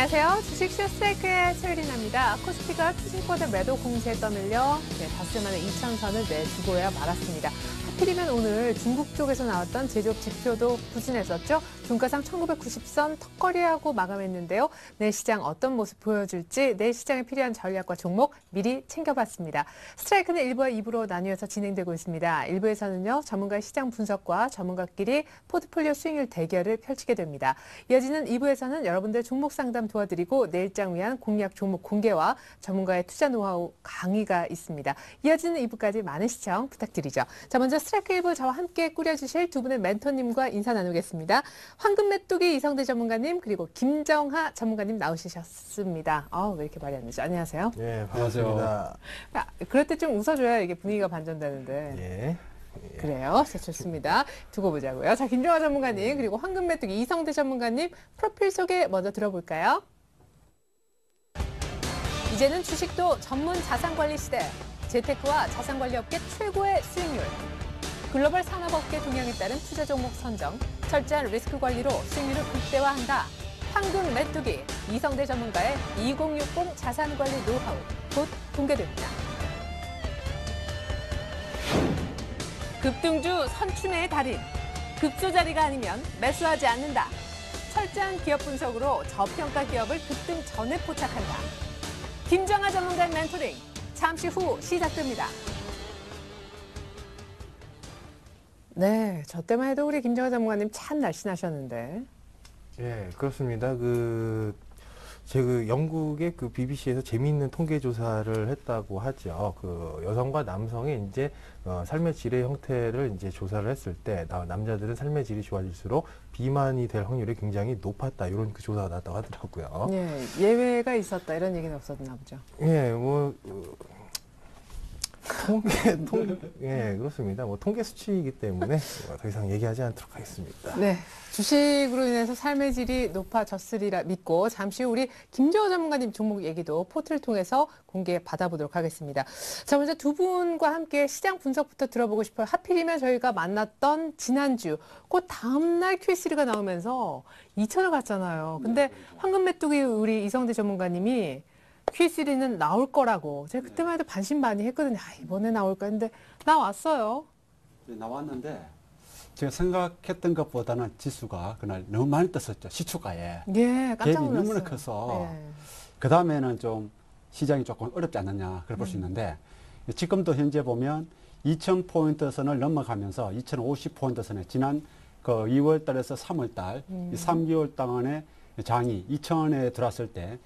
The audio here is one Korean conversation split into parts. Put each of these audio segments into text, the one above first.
안녕하세요. 주식쇼 스트라이크의 최유린입니다. 코스피가 투신권의 매도 공세에 떠밀려 닷새 만에 2,000선을 내주고야 말았습니다. 하필이면 오늘 중국 쪽에서 나왔던 제조업 지표도 부진했었죠. 종가상 1990선 턱걸이하고 마감했는데요. 내일 시장 어떤 모습 보여줄지 내일 시장에 필요한 전략과 종목 미리 챙겨봤습니다. 스트라이크는 1부와 2부로 나뉘어서 진행되고 있습니다. 1부에서는요. 전문가의 시장 분석과 전문가끼리 포트폴리오 수익률 대결을 펼치게 됩니다. 이어지는 2부에서는 여러분들 종목 상담 도와드리고 내일장 위한 공략 종목 공개와 전문가의 투자 노하우 강의가 있습니다. 이어지는 2부까지 많은 시청 부탁드리죠. 자, 먼저 스트라이크 1부 저와 함께 꾸려주실 두 분의 멘토님과 인사 나누겠습니다. 황금 메뚜기 이성대 전문가님 그리고 김정하 전문가님 나오셨습니다. 왜 이렇게 말이 안 되죠? 안녕하세요. 네, 반갑습니다. 그럴 때 좀 웃어줘야 이게 분위기가 반전되는데. 예. 그래요. 자, 좋습니다. 두고 보자고요. 자, 김정하 전문가님 그리고 황금 메뚜기 이성대 전문가님 프로필 소개 먼저 들어볼까요? 이제는 주식도 전문 자산관리 시대. 재테크와 자산관리업계 최고의 수익률. 글로벌 산업업계 동향에 따른 투자 종목 선정, 철저한 리스크 관리로 수익률을 극대화한다. 황금 메뚜기 이성대 전문가의 2060 자산관리 노하우 곧 공개됩니다. 급등주 선춘의 달인. 급소 자리가 아니면 매수하지 않는다. 철저한 기업 분석으로 저평가 기업을 급등 전에 포착한다. 김정하 전문가의 멘토링 잠시 후 시작됩니다. 네, 저 때만 해도 우리 김정하 전문가님 참 날씬하셨는데. 예, 그렇습니다. 제가 영국의 BBC에서 재미있는 통계 조사를 했다고 하죠. 여성과 남성의 이제 삶의 질의 형태를 이제 조사를 했을 때 남자들은 삶의 질이 좋아질수록 비만이 될 확률이 굉장히 높았다. 이런 조사가 나왔다고 하더라고요. 예, 예외가 있었다 이런 얘기는 없었나 보죠. 예, 예, 그렇습니다. 통계 수치이기 때문에 더 이상 얘기하지 않도록 하겠습니다. 네. 주식으로 인해서 삶의 질이 높아졌으리라 믿고 잠시 후 우리 김정하 전문가님 종목 얘기도 포트를 통해서 공개 받아보도록 하겠습니다. 자, 먼저 두 분과 함께 시장 분석부터 들어보고 싶어요. 하필이면 저희가 만났던 지난주 그 다음날 Q3가 나오면서 2천을 갔잖아요. 근데 황금 메뚜기 우리 이성대 전문가님이 Q3는 나올 거라고. 제가 그때만 해도 반신반의했거든요. 이번에 나올까 했는데 나왔어요. 네, 나왔는데 제가 생각했던 것보다는 지수가 그날 너무 많이 떴었죠. 시초가에. 예, 깜짝 놀랐어요. 너무나 커서 예. 그 다음에는 좀 시장이 조금 어렵지 않느냐 그래 볼 수 있는데 지금도 현재 보면 2000포인트 선을 넘어가면서 2050포인트 선에 지난 2월 달에서 3월 달 이 3개월 동안의 장이 2000에 들어왔을 때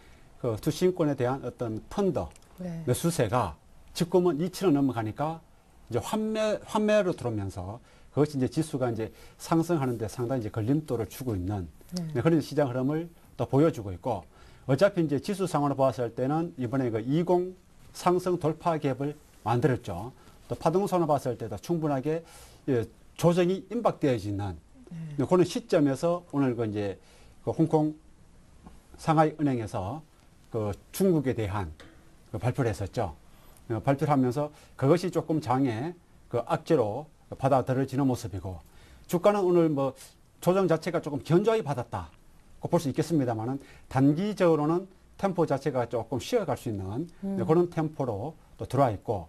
투신권에 대한 어떤 펀드 네. 매수세가 지금은 2천을 넘어가니까 이제 환매로 들어오면서 그것이 이제 지수가 이제 상승하는데 상당히 이제 걸림돌을 주고 있는 그런 시장 흐름을 또 보여주고 있고 어차피 이제 지수 상황을 보았을 때는 이번에 20 상승 돌파 갭을 만들었죠. 또 파동선을 봤을 때도 충분하게 조정이 임박되어지는 그런 시점에서 오늘 이제 홍콩 상하이 은행에서 중국에 대한 발표를 했었죠. 발표를 하면서 그것이 조금 장의 악재로 받아들여지는 모습이고 주가는 오늘 조정 자체가 조금 견조하게 받았다. 볼 수 있겠습니다만은 단기적으로는 템포 자체가 조금 쉬어갈 수 있는 그런 템포로 또 들어와 있고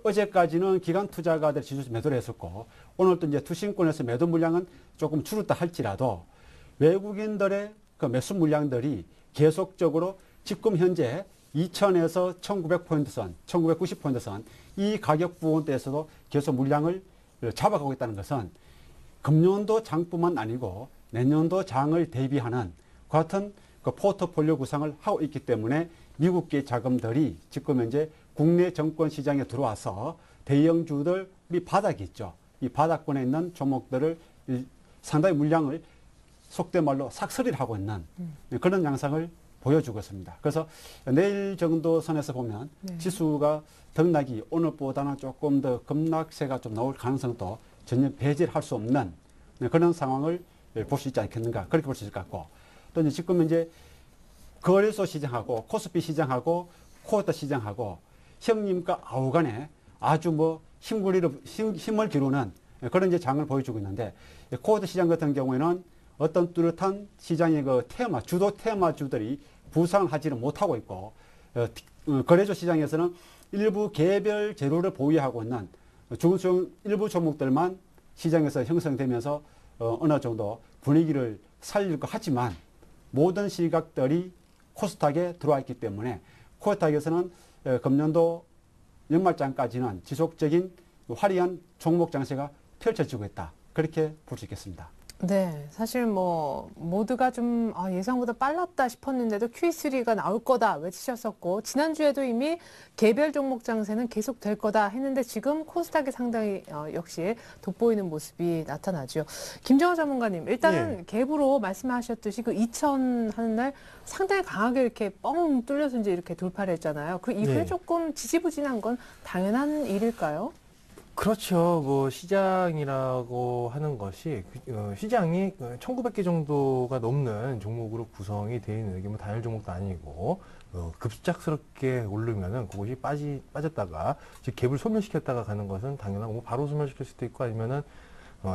어제까지는 기관 투자가들 지수 매도를 했었고 오늘 또 이제 투신권에서 매도 물량은 조금 줄었다 할지라도 외국인들의 매수 물량들이 계속적으로 지금 현재 2000에서 1900포인트 선, 1990포인트 선, 이 가격 부분대에서도 계속 물량을 잡아가고 있다는 것은 금년도 장뿐만 아니고 내년도 장을 대비하는 같은 포트폴리오 구상을 하고 있기 때문에 미국계 자금들이 지금 현재 국내 정권 시장에 들어와서 대형주들이 바닥이 있죠. 이 바닥권에 있는 종목들을 상당히 물량을 속된 말로 삭스리를 하고 있는 그런 양상을 보여주고 있습니다. 그래서 내일 정도 선에서 보면 지수가 등락이 오늘보다는 조금 더 급락세가 좀 나올 가능성도 전혀 배제할 수 없는 그런 상황을 볼 수 있지 않겠는가 그렇게 볼 수 있을 것 같고 또 이제 지금 이제 거래소 시장하고 코스피 시장하고 코스닥 시장하고 형님과 아우간에 아주 힘을 기르는 그런 이제 장을 보여주고 있는데 코스닥 시장 같은 경우에는 어떤 뚜렷한 시장의 그 주도 테마주들이 부상을 하지는 못하고 있고, 거래소 시장에서는 일부 개별 재료를 보유하고 있는 중소형 일부 종목들만 시장에서 형성되면서 어느 정도 분위기를 살릴 것 하지만 모든 시각들이 코스닥에 들어와 있기 때문에 코스닥에서는 금년도 연말장까지는 지속적인 화려한 종목 장세가 펼쳐지고 있다. 그렇게 볼 수 있겠습니다. 네, 사실 뭐 모두가 좀 예상보다 빨랐다 싶었는데도 QE3가 나올 거다 외치셨었고 지난주에도 이미 개별 종목 장세는 계속 될 거다 했는데 지금 코스닥이 상당히 역시 돋보이는 모습이 나타나죠. 김정호 전문가님, 일단은 갭으로 말씀하셨듯이 그 2000 하는 날 상당히 강하게 이렇게 뻥 뚫려서 이제 이렇게 돌파를 했잖아요. 그 이후에 조금 지지부진한 건 당연한 일일까요? 그렇죠. 뭐 시장이라고 하는 것이 시장이 1900개 정도가 넘는 종목으로 구성이 되어 있는 게 뭐 단일 종목도 아니고 급작스럽게 오르면은 그것이 빠졌다가 즉 갭을 소멸시켰다가 가는 것은 당연하고 뭐 바로 소멸시킬 수도 있고 아니면은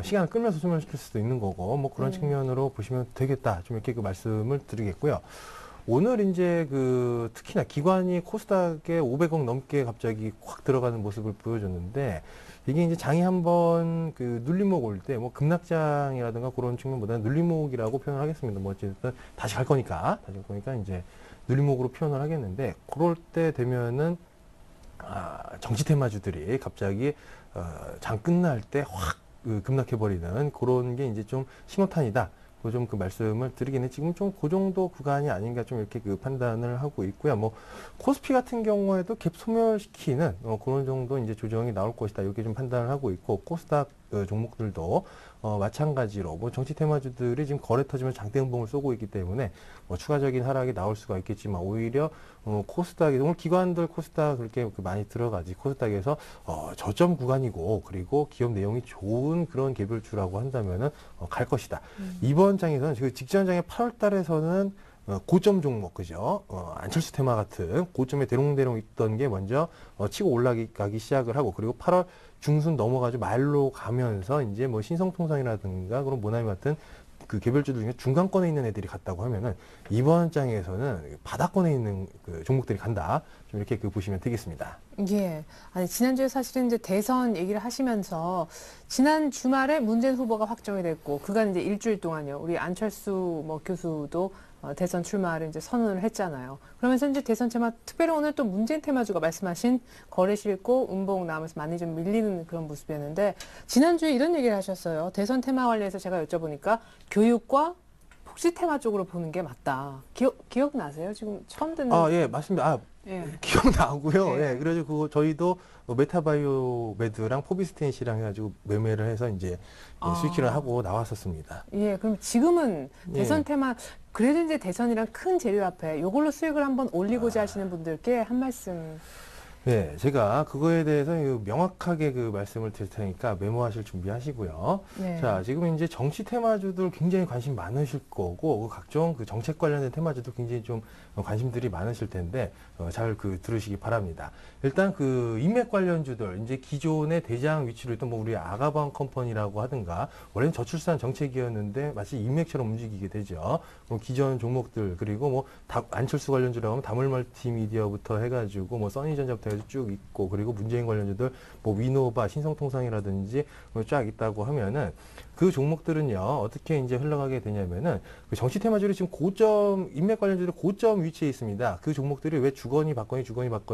시간을 끌면서 소멸시킬 수도 있는 거고 뭐 그런 측면으로 보시면 되겠다. 좀 이렇게 그 말씀을 드리겠고요. 오늘 이제 특히나 기관이 코스닥에 500억 넘게 갑자기 확 들어가는 모습을 보여줬는데 이게 이제 장이 한번 눌림목 올 때 뭐 급락장이라든가 그런 측면보다는 눌림목이라고 표현을 하겠습니다. 뭐 어쨌든 다시 갈 거니까 이제 눌림목으로 표현을 하겠는데 그럴 때 되면은 정치 테마주들이 갑자기 장 끝날 때 확 급락해버리는 그런 게 이제 좀 신호탄이다. 좀 그 말씀을 드리긴 지금 좀 그 정도 구간이 아닌가 좀 이렇게 판단을 하고 있고요. 뭐 코스피 같은 경우에도 갭 소멸시키는 그런 정도 이제 조정이 나올 것이다. 이렇게 좀 판단을 하고 있고 코스닥 종목들도 마찬가지로 뭐 정치 테마주들이 지금 거래 터지면 장대음봉을 쏘고 있기 때문에 뭐 추가적인 하락이 나올 수가 있겠지만 오히려 코스닥에 오늘 기관들 코스닥 그렇게 많이 들어가지 코스닥에서 저점 구간이고 그리고 기업 내용이 좋은 그런 개별주라고 한다면은 갈 것이다. 이번 장에서는 그 직전 장에 8월 달에서는 고점 종목, 그죠? 안철수 테마 같은 고점에 대롱대롱 있던 게 먼저 치고 올라가기 시작을 하고 그리고 8월 중순 넘어가지고 말로 가면서 이제 뭐 신성통상이라든가 그런 모나미 같은 그 개별주들 중에 중간권에 있는 애들이 갔다고 하면은 이번 장에서는 바닥권에 있는 그 종목들이 간다. 좀 이렇게 보시면 되겠습니다. 예. 아니, 지난주에 사실은 이제 대선 얘기를 하시면서 지난 주말에 문재인 후보가 확정이 됐고 그간 이제 일주일 동안요. 우리 안철수 뭐 교수도 대선 출마를 이제 선언을 했잖아요. 그러면서 이제 대선 테마, 특별히 오늘 또 문재인 테마주가 말씀하신 거래 실고 음봉 나오면서 많이 좀 밀리는 그런 모습이었는데 지난주에 이런 얘기를 하셨어요. 대선 테마 관련해서 제가 여쭤보니까 교육과 복지 테마 쪽으로 보는 게 맞다. 기억나세요? 지금 처음 듣는. 예, 맞습니다. 예. 기억나고요. 예. 예, 그래서 저희도 메타바이오메드랑 포비스텐시랑 해가지고 매매를 해서 이제 수익질을 하고 나왔었습니다. 예, 그럼 지금은 대선 테마, 그래도 이제 대선이랑 큰 재료 앞에 이걸로 수익을 한번 올리고자 하시는 분들께 한 말씀. 네, 제가 그거에 대해서 명확하게 말씀을 드릴 테니까 메모하실 준비하시고요. 네. 자, 지금 이제 정치 테마주들 굉장히 관심 많으실 거고, 각종 정책 관련된 테마주도 굉장히 좀 관심들이 많으실 텐데, 잘 들으시기 바랍니다. 일단 인맥 관련주들, 이제 기존의 대장 위치로 있던 뭐 우리 아가방 컴퍼니라고 하든가, 원래는 저출산 정책이었는데 마치 인맥처럼 움직이게 되죠. 기존 종목들, 그리고 뭐 안철수 관련주라고 하면 다물멀티미디어부터 해가지고 뭐 써니전자부터 해서 쭉 있고 그리고 문재인 관련주들 뭐 위노바, 신성통상이라든지 쫙 있다고 하면은 그 종목들은요 어떻게 이제 흘러가게 되냐면은 정치 테마주들이 지금 고점 인맥 관련주들 고점 위치에 있습니다. 그 종목들이 왜 주거니 받거니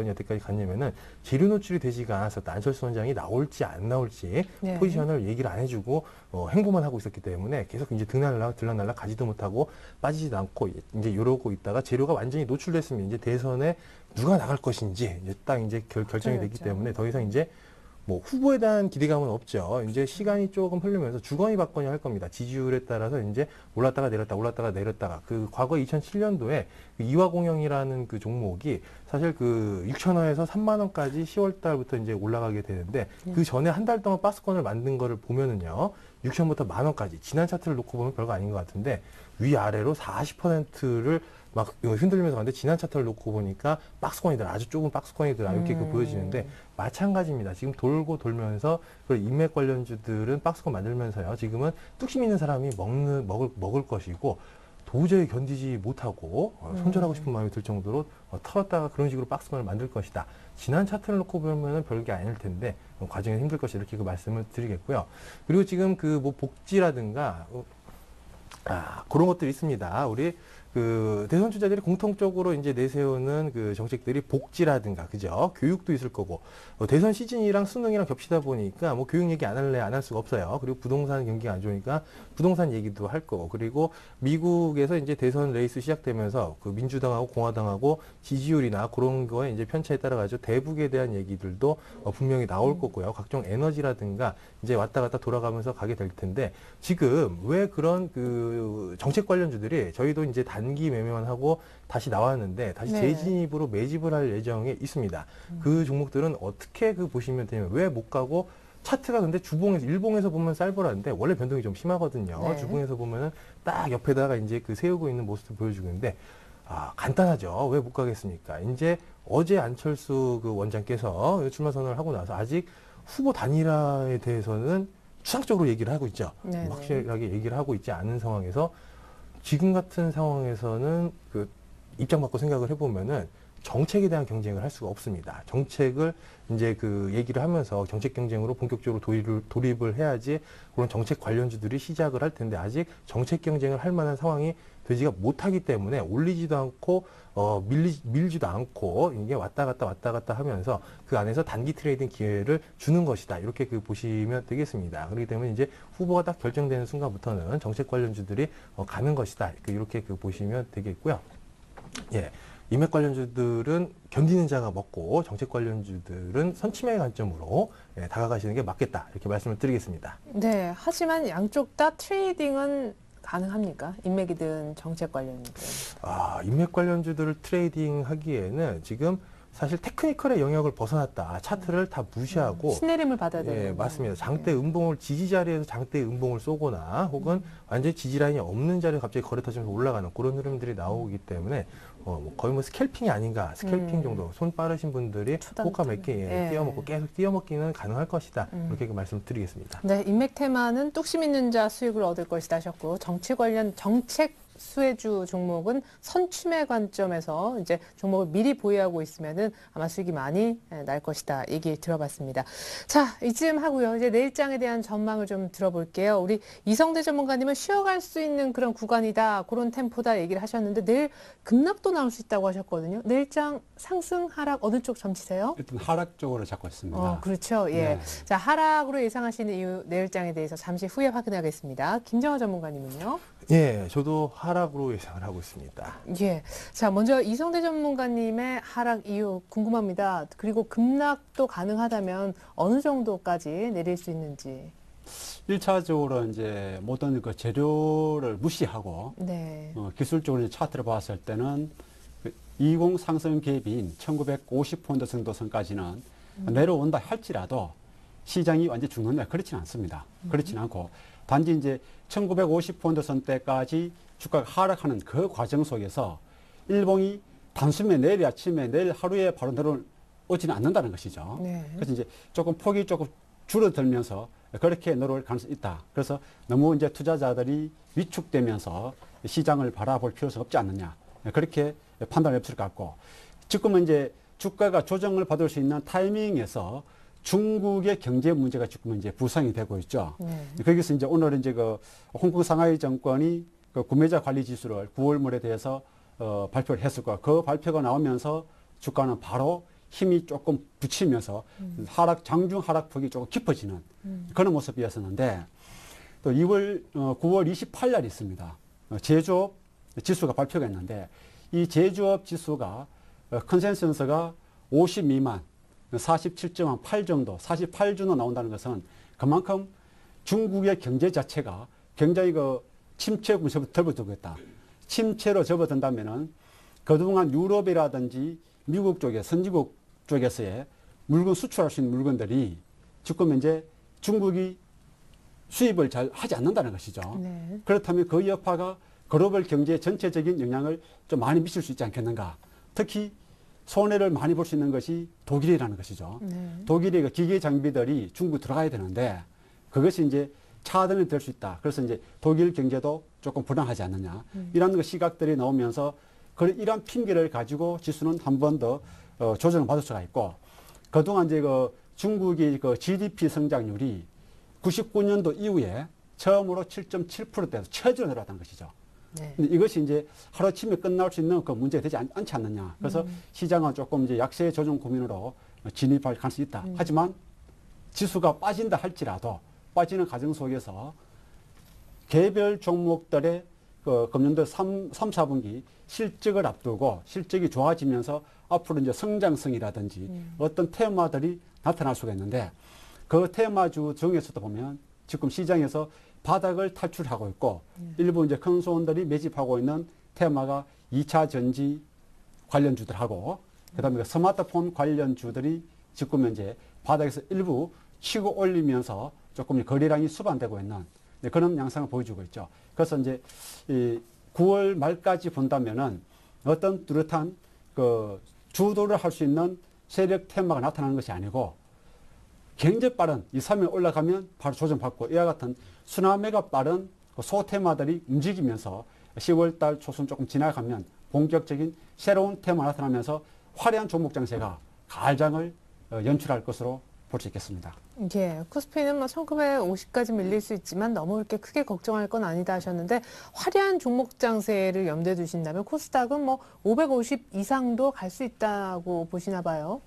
여태까지 갔냐면은 재료 노출이 되지가 않았었다. 안철수 원장이 나올지 안 나올지 포지션을 얘기를 안 해주고 행보만 하고 있었기 때문에 계속 이제 들락날락 가지도 못하고 빠지지도 않고 이제 이러고 있다가 재료가 완전히 노출됐으면 이제 대선에 누가 나갈 것인지 이제 딱 이제 결정이 됐기 때문에 더 이상 이제 뭐 후보에 대한 기대감은 없죠. 이제 시간이 조금 흐르면서 주거니 받거니 할 겁니다. 지지율에 따라서 이제 올랐다가 내렸다가 과거 2007년도에 이화공영이라는 종목이 사실 6,000원에서 3만 원까지 10월 달부터 이제 올라가게 되는데 그 전에 한 달 동안 박스권을 만든 거를 보면은요. 6,000원부터 10,000원까지 지난 차트를 놓고 보면 별거 아닌 것 같은데 위아래로 40%를 막 흔들리면서 가는데 지난 차트를 놓고 보니까 박스권이더라, 아주 좁은 박스권이더라 이렇게 보여지는데 마찬가지입니다. 지금 돌고 돌면서 그 인맥 관련주들은 박스권 만들면서요. 지금은 뚝심 있는 사람이 먹을 것이고 도저히 견디지 못하고 손절하고 싶은 마음이 들 정도로 털었다가 그런 식으로 박스권을 만들 것이다. 지난 차트를 놓고 보면은 별게 아닐 텐데 과정이 힘들 것이다 이렇게 그 말씀을 드리겠고요. 그리고 지금 그 뭐 복지라든가 그런 것들이 있습니다. 우리 그 대선 주자들이 공통적으로 이제 내세우는 그 정책들이 복지라든가, 그죠? 교육도 있을 거고, 대선 시즌이랑 수능이랑 겹치다 보니까 뭐 교육 얘기 안 할래 안 할 수가 없어요. 그리고 부동산 경기가 안 좋으니까 부동산 얘기도 할 거고, 그리고 미국에서 이제 대선 레이스 시작되면서 그 민주당하고 공화당하고 지지율이나 그런 거에 이제 편차에 따라 가지고 대북에 대한 얘기들도 분명히 나올 거고요. 각종 에너지라든가 이제 왔다 갔다 돌아가면서 가게 될 텐데, 지금 왜 그런 그 정책 관련주들이 저희도 이제 단기 매매만 하고 다시 나왔는데 다시 네. 재진입으로 매집을 할 예정에 있습니다. 그 종목들은 어떻게 그 보시면 되냐면, 왜 못 가고 차트가 근데 주봉에서 일봉에서 보면 쌀벌한데 원래 변동이 좀 심하거든요. 네. 주봉에서 보면은 딱 옆에다가 이제 그 세우고 있는 모습을 보여주고 있는데 간단하죠. 왜 못 가겠습니까? 이제 어제 안철수 그 원장께서 출마 선언을 하고 나서 아직 후보 단일화에 대해서는 추상적으로 얘기를 하고 있죠. 네네. 확실하게 얘기를 하고 있지 않은 상황에서 지금 같은 상황에서는 그 입장 바꿔 생각을 해보면은 정책에 대한 경쟁을 할 수가 없습니다. 정책을 이제 그 얘기를 하면서 정책 경쟁으로 본격적으로 돌입을 해야지 그런 정책 관련주들이 시작을 할 텐데, 아직 정책 경쟁을 할 만한 상황이 되지가 못하기 때문에 올리지도 않고 밀지도 않고 이게 왔다 갔다 하면서 그 안에서 단기 트레이딩 기회를 주는 것이다. 이렇게 그 보시면 되겠습니다. 그렇기 때문에 이제 후보가 딱 결정되는 순간부터는 정책 관련주들이 가는 것이다. 이렇게 그 보시면 되겠고요. 예. 인맥 관련주들은 견디는 자가 먹고, 정책 관련주들은 선침의 관점으로 다가가시는 게 맞겠다. 이렇게 말씀을 드리겠습니다. 네, 하지만 양쪽 다 트레이딩은 가능합니까? 인맥이든 정책 관련이든. 인맥 관련주들을 트레이딩 하기에는 지금 사실 테크니컬의 영역을 벗어났다. 차트를 다 무시하고 신내림을 받아야 되는 예, 거죠. 맞습니다. 장대 음봉을 지지 자리에서 장대 음봉을 쏘거나 혹은 완전히 지지 라인이 없는 자리에 갑자기 거래 터지면서 올라가는 그런 흐름들이 나오기 때문에 거의 뭐 스캘핑이 아닌가, 스캘핑 정도 손 빠르신 분들이 호가 몇 개 띄어먹고 계속 띄어먹기는 가능할 것이다. 이렇게 말씀드리겠습니다. 네, 인맥 테마는 뚝심 있는 자 수익을 얻을 것이다 하셨고, 정치 관련 정책 수혜주 종목은 선침의 관점에서 이제 종목을 미리 보유하고 있으면은 아마 수익이 많이 날 것이다 얘기 들어봤습니다. 자, 이쯤 하고요. 이제 내일장에 대한 전망을 좀 들어볼게요. 우리 이성대 전문가님은 쉬어갈 수 있는 그런 구간이다, 그런 템포다 얘기를 하셨는데, 내일 급락도 나올 수 있다고 하셨거든요. 내일장 상승, 하락 어느 쪽 점치세요? 일단 하락 쪽으로 잡고 있습니다. 그렇죠. 예. 네. 자, 하락으로 예상하시는 이유 내일장에 대해서 잠시 후에 확인하겠습니다. 김정화 전문가님은요? 예, 저도 하락으로 예상을 하고 있습니다. 예. 자, 먼저 이성대 전문가님의 하락 이유 궁금합니다. 그리고 급락도 가능하다면 어느 정도까지 내릴 수 있는지. 1차적으로 이제 모든 그 재료를 무시하고 네. 기술적으로 이제 차트를 봤을 때는 20 상승 갭인 1950폰드 정도 선까지는 내려온다 할지라도 시장이 완전히 죽는다, 그렇지는 않습니다. 그렇지는 않고, 단지 이제 1950폰드 선 때까지 주가가 하락하는 그 과정 속에서 일봉이 단숨에 내일 아침에 내일 하루에 바로 내려오지는 않는다는 것이죠. 네. 그래서 이제 조금 폭이 조금 줄어들면서 그렇게 내려올 가능성이 있다. 그래서 너무 이제 투자자들이 위축되면서 시장을 바라볼 필요성이 없지 않느냐, 그렇게 판단을 해볼 것 같고, 지금은 이제 주가가 조정을 받을 수 있는 타이밍에서 중국의 경제 문제가 지금 이제 부상이 되고 있죠. 네. 거기서 이제 오늘 이제 그 홍콩 상하이 정권이 그 구매자 관리 지수를 9월물에 대해서 발표를 했을 거야. 그 발표가 나오면서 주가는 바로 힘이 조금 붙이면서 장중 하락폭이 조금 깊어지는 그런 모습이었었는데, 또 9월 28일 날 있습니다. 제조업 지수가 발표가 있는데, 이 제조업 지수가 컨센서스가 50 미만 47.8 정도, 48 정도 나온다는 것은 그만큼 중국의 경제 자체가 굉장히 그 침체에 접어들고 있다. 침체로 접어든다면은 그동안 유럽이라든지 미국 쪽에, 선진국 쪽에서의 물건 수출할 수 있는 물건들이 지금 이제 중국이 수입을 잘 하지 않는다는 것이죠. 네. 그렇다면 그 여파가 글로벌 경제 전체적인 영향을 좀 많이 미칠 수 있지 않겠는가. 특히 손해를 많이 볼 수 있는 것이 독일이라는 것이죠. 독일의 그 기계 장비들이 중국 들어가야 되는데 그것이 이제 차단이 될 수 있다. 그래서 이제 독일 경제도 조금 불안하지 않느냐. 이런 그 시각들이 나오면서 이런 핑계를 가지고 지수는 한 번 더 조정을 받을 수가 있고, 그동안 이제 그 중국의 그 GDP 성장률이 99년도 이후에 처음으로 7.7%대에서 최저로 내려왔다는 것이죠. 네. 근데 이것이 이제 하루아침에 끝날 수 있는 그 문제가 되지 않지 않느냐. 그래서 시장은 조금 이제 약세 조정 고민으로 진입할 가능성이 있다. 하지만 지수가 빠진다 할지라도 빠지는 과정 속에서 개별 종목들의 그 금년도 3, 4분기 실적을 앞두고 실적이 좋아지면서 앞으로 이제 성장성이라든지 어떤 테마들이 나타날 수가 있는데, 그 테마주 중에서도 보면 지금 시장에서 바닥을 탈출하고 있고 일부 이제 큰 손들이 매집하고 있는 테마가 2차 전지 관련주들하고 그다음에 스마트폰 관련주들이 지금 현재 바닥에서 일부 치고 올리면서 조금 거래량이 수반되고 있는 그런 양상을 보여주고 있죠. 그래서 이제 이 9월 말까지 본다면은 어떤 뚜렷한 그 주도를 할 수 있는 세력 테마가 나타나는 것이 아니고 굉장히 빠른 2, 3일 올라가면 바로 조정받고 이와 같은 순환매가 빠른 그 소테마들이 움직이면서 10월 달 초순 조금 지나가면 본격적인 새로운 테마 나타나면서 화려한 종목 장세가 가을장을 연출할 것으로 볼 수 있겠습니다. 예, 코스피는 뭐 1950까지 밀릴 수 있지만 너무 그렇게 크게 걱정할 건 아니다 하셨는데, 화려한 종목 장세를 염두에 두신다면 코스닥은 뭐 550 이상도 갈 수 있다고 보시나 봐요.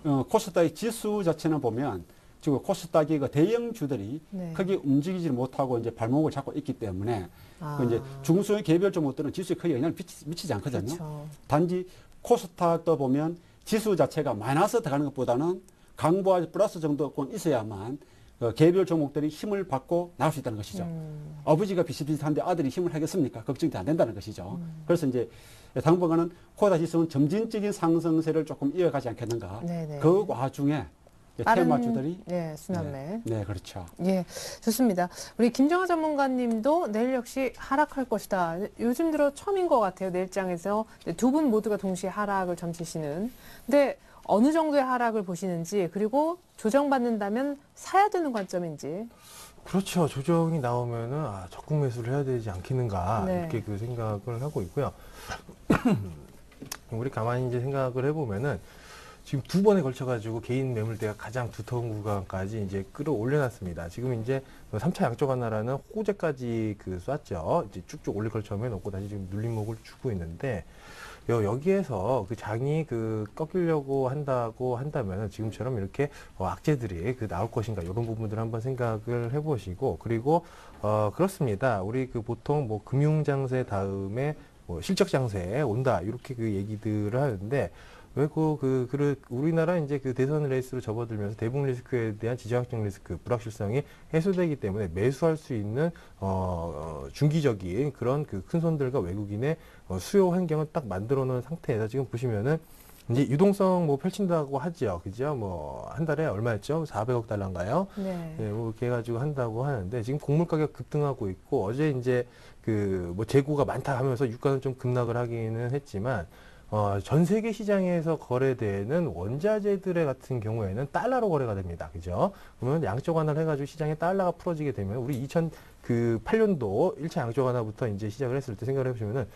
코스닥의 지수 자체는 보면 지금 코스닥의 그 대형주들이 네. 크게 움직이지 못하고 이제 발목을 잡고 있기 때문에 그 이제 중소형 개별 종목들은 지수에 크게 영향을 미치지 않거든요. 그렇죠. 단지 코스닥도 보면 지수 자체가 마이너스 들어가는 것보다는 강보와 플러스 정도권 있어야만 개별 종목들이 힘을 받고 나올 수 있다는 것이죠. 아버지가 비슷비슷한데 아들이 힘을 하겠습니까? 걱정이 안 된다는 것이죠. 그래서 이제 당분간은 코스닥 지수는 점진적인 상승세를 조금 이어가지 않겠는가. 네네. 그 와중에 테마주들이 예, 순환매. 네, 그렇죠. 예, 좋습니다. 우리 김정하 전문가님도 내일 역시 하락할 것이다. 요즘 들어 처음인 것 같아요. 내일장에서 두 분 모두가 동시에 하락을 점치시는. 근데 어느 정도의 하락을 보시는지, 그리고 조정받는다면 사야 되는 관점인지. 그렇죠. 조정이 나오면은 적극 매수를 해야 되지 않겠는가 네. 이렇게 그 생각을 하고 있고요. 우리 가만히 이제 생각을 해보면은 지금 두 번에 걸쳐가지고 개인 매물대가 가장 두터운 구간까지 이제 끌어올려놨습니다. 지금 이제 3차 양적 완화라는 호재까지 쐈죠. 이제 쭉쭉 올릴 걸 처음에 놓고 다시 지금 눌림목을 주고 있는데, 여기에서 그 장이 꺾이려고 한다고 한다면 지금처럼 이렇게 악재들이 나올 것인가, 이런 부분들을 한번 생각을 해보시고, 그리고 그렇습니다. 우리 보통 뭐 금융장세 다음에 뭐 실적장세 온다, 이렇게 얘기들을 하는데, 왜 우리나라 이제 대선 레이스로 접어들면서 대북 리스크에 대한 지정학적 리스크, 불확실성이 해소되기 때문에 매수할 수 있는 중기적인 그런 큰 손들과 외국인의 수요 환경을 딱 만들어 놓은 상태에서 지금 보시면은 이제 유동성 뭐 펼친다고 하죠. 그죠? 뭐 한 달에 얼마였죠? 400억 달러인가요? 네. 네, 뭐 이렇게 해가지고 한다고 하는데, 지금 곡물 가격 급등하고 있고, 어제 이제 뭐 재고가 많다 하면서 유가는 좀 급락을 하기는 했지만, 전 세계 시장에서 거래되는 원자재들의 같은 경우에는 달러로 거래가 됩니다. 그죠? 그러면 양적 완화를 해가지고 시장에 달러가 풀어지게 되면, 우리 2008년도 1차 양적 완화부터 이제 시작을 했을 때 생각을 해보시면은,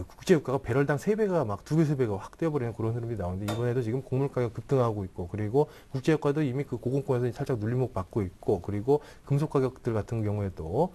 국제유가가 배럴당 3배가 막 2배, 3배가 확 뛰어버리는 그런 흐름이 나오는데, 이번에도 지금 곡물 가격 급등하고 있고, 그리고 국제유가도 이미 고공권에서 살짝 눌림목 받고 있고, 그리고 금속 가격들 같은 경우에도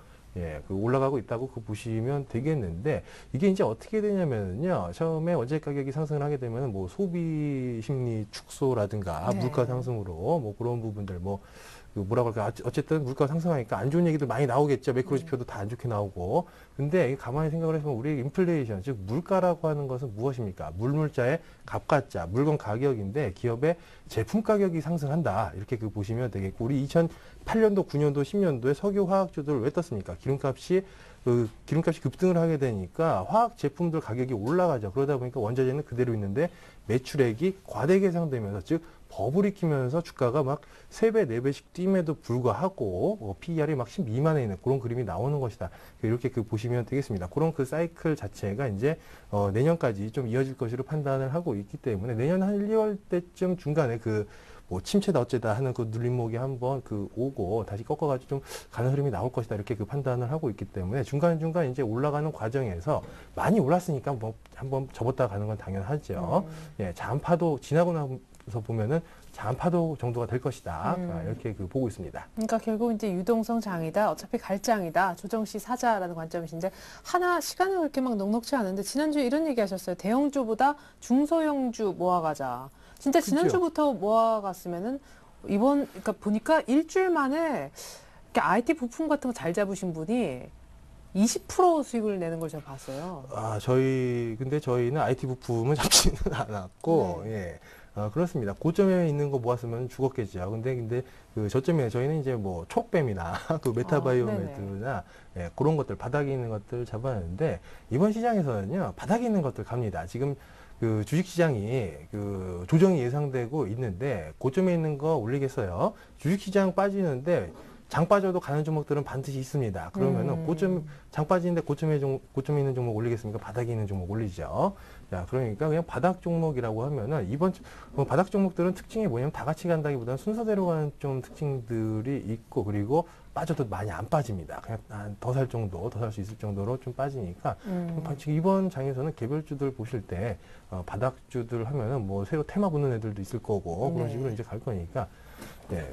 올라가고 있다고 보시면 되겠는데, 이게 이제 어떻게 되냐면요. 처음에 원자재 가격이 상승을 하게 되면 뭐 소비 심리 축소라든가 네. 물가 상승으로 뭐 그런 부분들 뭐라 그럴까. 어쨌든 물가가 상승하니까 안 좋은 얘기들 많이 나오겠죠. 매크로 지표도 다 안 좋게 나오고. 근데 가만히 생각을 해보면 우리 인플레이션, 즉 물가라고 하는 것은 무엇입니까? 물물자의 값가짜, 물건 가격인데 기업의 제품 가격이 상승한다. 이렇게 보시면 되겠고, 우리 2008년도, 9년도, 10년도에 석유 화학주들 왜 떴습니까? 기름값이 급등을 하게 되니까 화학 제품들 가격이 올라가죠. 그러다 보니까 원자재는 그대로 있는데 매출액이 과대 계상되면서, 즉 버블이 끼면서 주가가 막 3배, 4배씩 뛴에도 불구하고 PER이 막 10 미만에 있는 그런 그림이 나오는 것이다. 이렇게 보시면 되겠습니다. 그런 그 사이클 자체가 이제 내년까지 좀 이어질 것으로 판단을 하고 있기 때문에 내년 한 1, 2월 때쯤 중간에 뭐 침체다 어째다 하는 그 눌림목이 한번 오고 다시 꺾어가지고 좀 가는 흐름이 나올 것이다 이렇게 판단을 하고 있기 때문에 중간중간 이제 올라가는 과정에서 많이 올랐으니까 뭐 한번 접었다 가는 건 당연하죠. 예, 잔파도 지나고 나서 보면은 잔파도 정도가 될 것이다. 이렇게 보고 있습니다. 그러니까 결국 이제 유동성 장이다. 어차피 갈장이다. 조정시 사자라는 관점이신데 하나 시간은 그렇게 막 넉넉치 않은데 지난주에 이런 얘기 하셨어요. 대형주보다 중소형주 모아가자. 진짜 지난주부터 모아갔으면은 그러니까 보니까 일주일 만에 이렇게 IT 부품 같은 거 잘 잡으신 분이 20% 수익을 내는 걸 제가 봤어요. 근데 저희는 IT 부품은 잡지는 않았고, 예. 그렇습니다. 고점에 있는 거 모았으면 죽었겠죠. 근데 저점에 저희는 이제 뭐 촉뱀이나 그 메타바이오메드나 예, 그런 것들, 바닥에 있는 것들 잡았는데 이번 시장에서는요, 바닥에 있는 것들 갑니다. 지금 주식시장이 조정이 예상되고 있는데 고점에 있는 거 올리겠어요. 주식시장 빠지는데 장 빠져도 가는 종목들은 반드시 있습니다. 그러면은 장 빠지는데 고점에 있는 종목 올리겠습니까? 바닥에 있는 종목 올리죠. 자, 그러니까 그냥 바닥 종목이라고 하면은 바닥 종목들은 특징이 뭐냐면 다 같이 간다기보다는 순서대로 가는 좀 특징들이 있고 그리고 빠져도 많이 안 빠집니다. 그냥 더 살 수 있을 정도로 좀 빠지니까 지금 이번 장에서는 개별주들 보실 때 바닥주들 하면은 뭐 새로 테마 붙는 애들도 있을 거고 그런 식으로 이제 갈 거니까 예,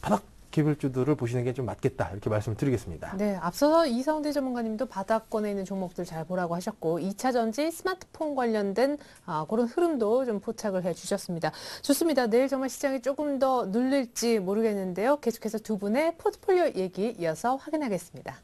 바닥 개별주들을 보시는 게 좀 맞겠다 이렇게 말씀을 드리겠습니다. 네, 앞서서 이성대 전문가님도 바닥권에 있는 종목들 잘 보라고 하셨고 2차 전지 스마트폰 관련된 그런 흐름도 좀 포착을 해주셨습니다. 좋습니다. 내일 정말 시장이 조금 더 눌릴지 모르겠는데요. 계속해서 두 분의 포트폴리오 얘기 이어서 확인하겠습니다.